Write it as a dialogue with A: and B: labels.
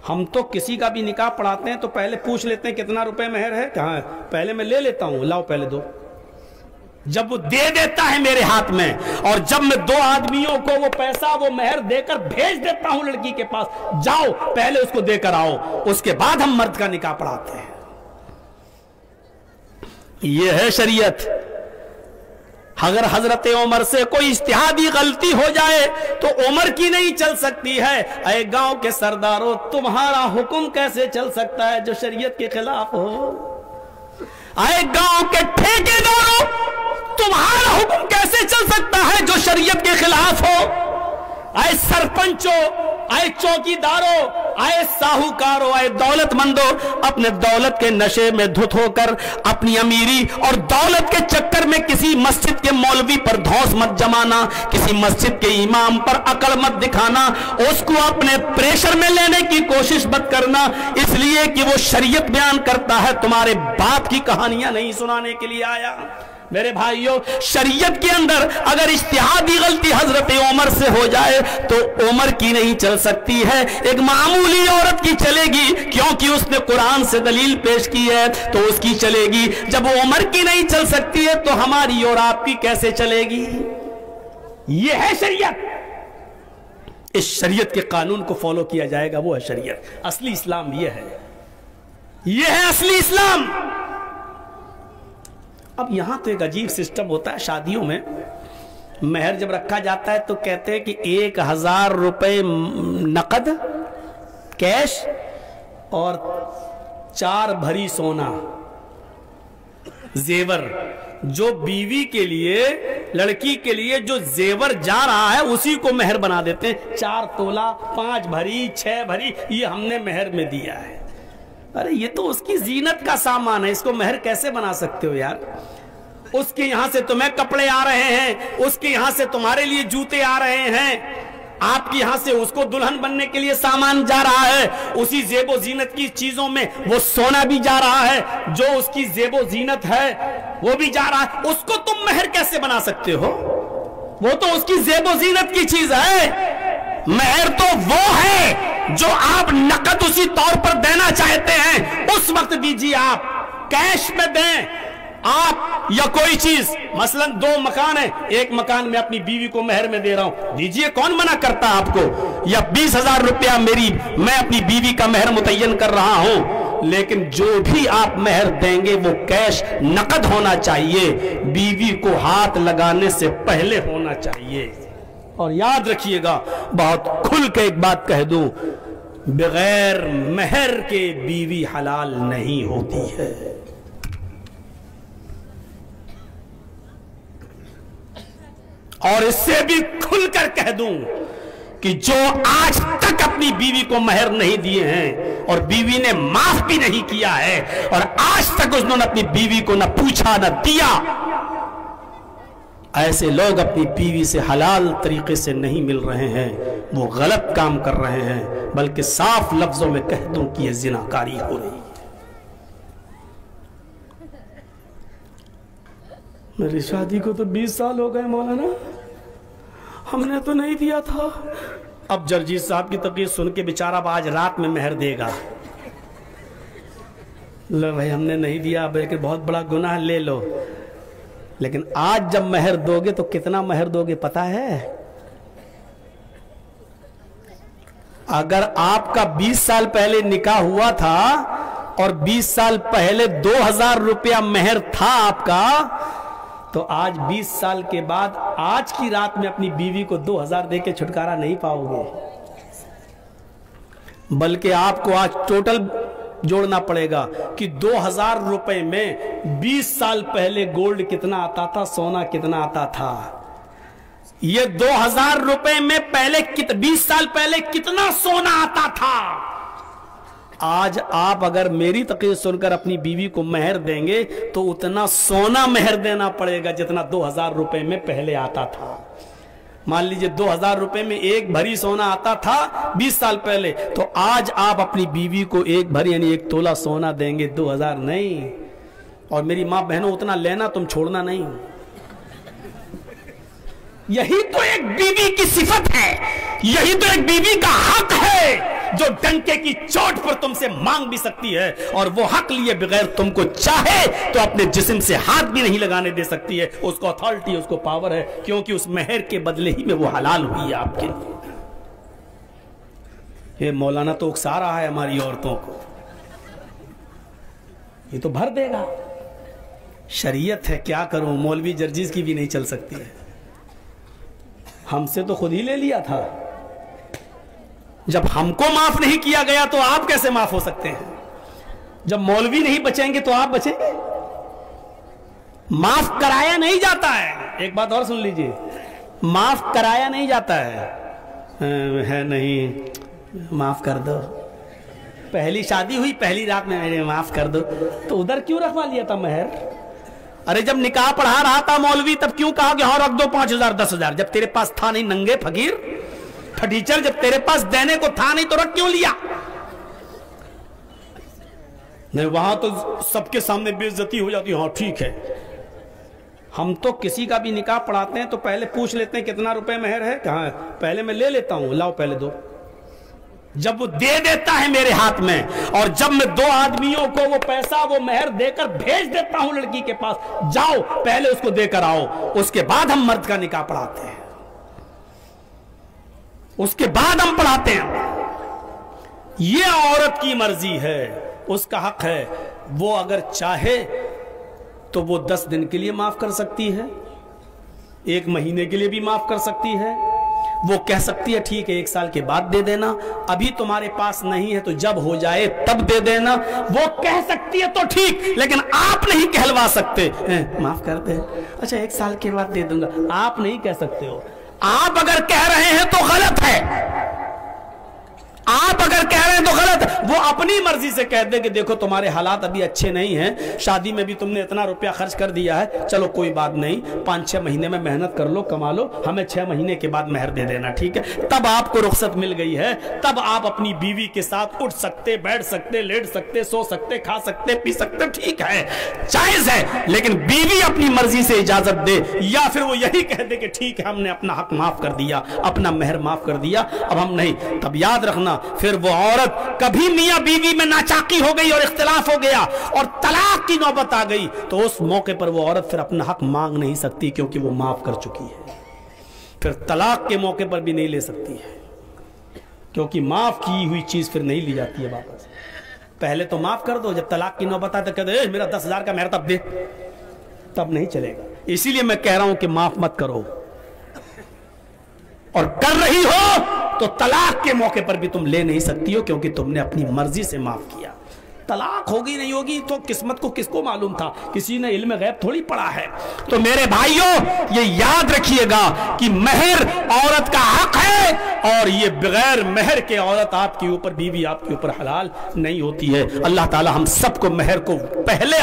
A: हम तो किसी का भी निकाह पढ़ाते हैं तो पहले पूछ लेते हैं कितना रुपए मेहर है, कहाँ है, पहले मैं ले लेता हूं, लाओ पहले दो। जब वो दे देता है मेरे हाथ में, और जब मैं 2 आदमियों को वो पैसा वो मेहर देकर भेज देता हूं लड़की के पास, जाओ पहले उसको देकर आओ, उसके बाद हम मर्द का निकाह पढ़ाते हैं। ये है शरीयत। अगर हजरत उमर से कोई इज्तिहादी गलती हो जाए तो उमर की नहीं चल सकती है। ऐ गांव के सरदारों, तुम्हारा हुक्म कैसे चल सकता है जो शरीयत के खिलाफ हो? ऐ गांव के ठेकेदारों, तुम्हारा हुक्म कैसे चल सकता है जो शरीयत के खिलाफ हो? ऐ सरपंचों, ऐ चौकीदारों, ऐ साहूकारों, ऐ दौलतमंदों, अपने दौलत के नशे में धुत होकर अपनी अमीरी और दौलत के चक्कर में किसी मस्जिद के मौलवी पर धौंस मत जमाना, किसी मस्जिद के इमाम पर अकल मत दिखाना, उसको अपने प्रेशर में लेने की कोशिश मत करना, इसलिए कि वो शरीयत बयान करता है, तुम्हारे बाप की कहानियां नहीं सुनाने के लिए आया। मेरे भाइयों, शरीयत के अंदर अगर इज्तिहादी गलती हजरत उमर से हो जाए तो उमर की नहीं चल सकती है, एक मामूली औरत की चलेगी, क्योंकि उसने कुरान से दलील पेश की है तो उसकी चलेगी। जब उमर की नहीं चल सकती है तो हमारी और आपकी कैसे चलेगी? यह है शरीयत। इस शरीयत के कानून को फॉलो किया जाएगा, वो है शरीयत। असली इस्लाम यह है, यह है असली इस्लाम। अब यहां तो एक अजीब सिस्टम होता है शादियों में, मेहर जब रखा जाता है तो कहते हैं कि 1000 रुपए नकद कैश और 4 भरी सोना जेवर। जो बीवी के लिए, लड़की के लिए जो जेवर जा रहा है उसी को मेहर बना देते हैं। 4 तोला, 5 भरी, 6 भरी, ये हमने मेहर में दिया है। अरे ये तो उसकी जीनत का सामान है, इसको मेहर कैसे बना सकते हो यार? उसके यहां से तुम्हें कपड़े आ रहे हैं, उसके यहां से तुम्हारे लिए जूते आ रहे हैं, आपके यहां से उसको दुल्हन बनने के लिए सामान जा रहा है, उसी जेबो जीनत की चीजों में वो सोना भी जा रहा है, जो उसकी जेबो जीनत है वो भी जा रहा है, उसको तुम मेहर कैसे बना सकते हो? वो तो उसकी जेबो जीनत की चीज है। मेहर तो वो है जो आप नकद उसी तौर पर देना चाहते हैं उस वक्त दीजिए, आप कैश में दें आप, या कोई चीज, मसलन 2 मकान है, एक मकान में अपनी बीवी को मेहर में दे रहा हूं, दीजिए, कौन मना करता आपको? या 20,000 रुपया मैं अपनी बीवी का मेहर मुतय्यन कर रहा हूं, लेकिन जो भी आप मेहर देंगे वो कैश नकद होना चाहिए, बीवी को हाथ लगाने से पहले होना चाहिए। और याद रखिएगा, बहुत खुल के एक बात कह दूं, बगैर मेहर के बीवी हलाल नहीं होती है। और इससे भी खुलकर कह दूं कि जो आज तक अपनी बीवी को मेहर नहीं दिए हैं और बीवी ने माफ भी नहीं किया है और आज तक उन्होंने अपनी बीवी को न पूछा न दिया, ऐसे लोग अपनी बीवी से हलाल तरीके से नहीं मिल रहे हैं, वो गलत काम कर रहे हैं, बल्कि साफ लफ्जों में कह दूं कि यह जिनाकारी हो रही है। मेरी शादी को तो 20 साल हो गए मौलाना, हमने तो नहीं दिया था। अब जर्जी साहब की तकरीर सुन के बेचारा आज रात में मेहर देगा। लो भाई हमने नहीं दिया, लेकिन बहुत बड़ा गुनाह, ले लो। लेकिन आज जब मेहर दोगे तो कितना मेहर दोगे पता है? अगर आपका 20 साल पहले निकाह हुआ था और 20 साल पहले 2000 रुपया मेहर था आपका, तो आज 20 साल के बाद आज की रात में अपनी बीवी को 2000 दे के छुटकारा नहीं पाओगे, बल्कि आपको आज टोटल जोड़ना पड़ेगा कि 2000 रुपए में 20 साल पहले गोल्ड कितना आता था, सोना कितना आता था। ये 2000 रुपए में पहले 20 साल पहले कितना सोना आता था। आज आप अगर मेरी तकरीर सुनकर अपनी बीवी को मेहर देंगे तो उतना सोना मेहर देना पड़ेगा जितना 2000 रुपए में पहले आता था। मान लीजिए 2000 रुपए में 1 भरी सोना आता था 20 साल पहले, तो आज आप अपनी बीवी को 1 भरी यानी 1 तोला सोना देंगे, 2000 नहीं। और मेरी मां बहनों, उतना लेना, तुम छोड़ना नहीं। यही तो एक बीवी की सिफत है, यही तो एक बीवी का हक है जो डंके की चोट पर तुमसे मांग भी सकती है, और वो हक लिए बगैर तुमको चाहे तो अपने जिस्म से हाथ भी नहीं लगाने दे सकती है। उसको अथॉरिटी, उसको पावर है, क्योंकि उस मेहर के बदले ही में वो हलाल हुई है आपके लिए। ये मौलाना तो उकसा रहा है हमारी औरतों को, ये तो भर देगा। शरीयत है, क्या करूं, मौलवी जर्जिस की भी नहीं चल सकती है। हमसे तो खुद ही ले लिया था। जब हमको माफ नहीं किया गया तो आप कैसे माफ हो सकते हैं? जब मौलवी नहीं बचेंगे तो आप बचेंगे? माफ कराया नहीं जाता है। एक बात और सुन लीजिए, माफ कराया नहीं जाता है नहीं, माफ कर दो। पहली शादी हुई, पहली रात में मेरे माफ कर दो, तो उधर क्यों रखवा लिया था मेहर? अरे जब निकाह पढ़ा रहा था मौलवी तब क्यों कहा कि हाँ रख दो 5,000 10,000? जब तेरे पास था नहीं, नंगे फकीर फटीचर, जब तेरे पास देने को था नहीं तो रख क्यों लिया? नहीं, वहां तो सबके सामने बेइज्जती हो जाती है। हाँ ठीक है, हम तो किसी का भी निकाह पढ़ाते हैं तो पहले पूछ लेते हैं कितना रुपए मेहर है, कहाँ है, पहले मैं ले लेता हूं, लाओ पहले दो। जब वो दे देता है मेरे हाथ में, और जब मैं 2 आदमियों को वो पैसा, वो मेहर देकर भेज देता हूं लड़की के पास, जाओ पहले उसको देकर आओ, उसके बाद हम मर्द का निकाह पढ़ाते हैं, उसके बाद हम पढ़ाते हैं। ये औरत की मर्जी है, उसका हक है। वो अगर चाहे तो वो 10 दिन के लिए माफ कर सकती है, 1 महीने के लिए भी माफ कर सकती है। वो कह सकती है ठीक है 1 साल के बाद दे देना, अभी तुम्हारे पास नहीं है तो जब हो जाए तब दे देना। वो कह सकती है तो ठीक, लेकिन आप नहीं कहलवा सकते माफ कर दे, अच्छा 1 साल के बाद दे दूंगा, आप नहीं कह सकते हो। आप अगर कह रहे हैं तो गलत है, आप अगर कह रहे हैं तो गलत है। वो अपनी मर्जी से कह दे कि देखो तुम्हारे हालात अभी अच्छे नहीं हैं, शादी में भी तुमने इतना रुपया खर्च कर दिया है, चलो कोई बात नहीं, 5-6 महीने में मेहनत कर लो, कमा लो, हमें 6 महीने के बाद मेहर दे देना, ठीक है? तब आपको रुखसत मिल गई है, तब आप अपनी बीवी के साथ उठ सकते, बैठ सकते, लेट सकते, सो सकते, खा सकते, पी सकते, ठीक है, जायज है। लेकिन बीवी अपनी मर्जी से इजाजत दे, या फिर वो यही कह दे कि ठीक है हमने अपना हक माफ कर दिया, अपना मेहर माफ कर दिया, अब हम नहीं, तब याद रखना फिर वो औरत कभी मियां बीवी में नाचाकी हो गई और इख्तिलाफ हो गया और तलाक की नौबत आ गई, तो उस मौके पर वो औरत फिर अपना हक मांग नहीं सकती, क्योंकि वो माफ कर चुकी है। फिर तलाक के मौके पर भी नहीं ले सकती है, क्योंकि माफ की हुई चीज फिर नहीं ली जाती है वापस। पहले तो माफ कर दो, जब तलाक की नौबत आए तो कह दो मेरा 10,000 का मेहर तब दे, तब नहीं चलेगा। इसीलिए मैं कह रहा हूं कि माफ मत करो, और कर रही हो तो तलाक के मौके पर भी तुम ले नहीं सकती हो, क्योंकि तुमने अपनी मर्जी से माफ किया। तलाक होगी नहीं होगी तो किस्मत को किसको मालूम था, किसी ने इल्म गैब थोड़ी पढ़ा है। तो मेरे भाइयों ये याद रखिएगा कि मेहर औरत का हक है, और ये बगैर मेहर के औरत आपके ऊपर, बीवी आपके ऊपर हलाल नहीं होती है। अल्लाह ताला हम सबको मेहर को पहले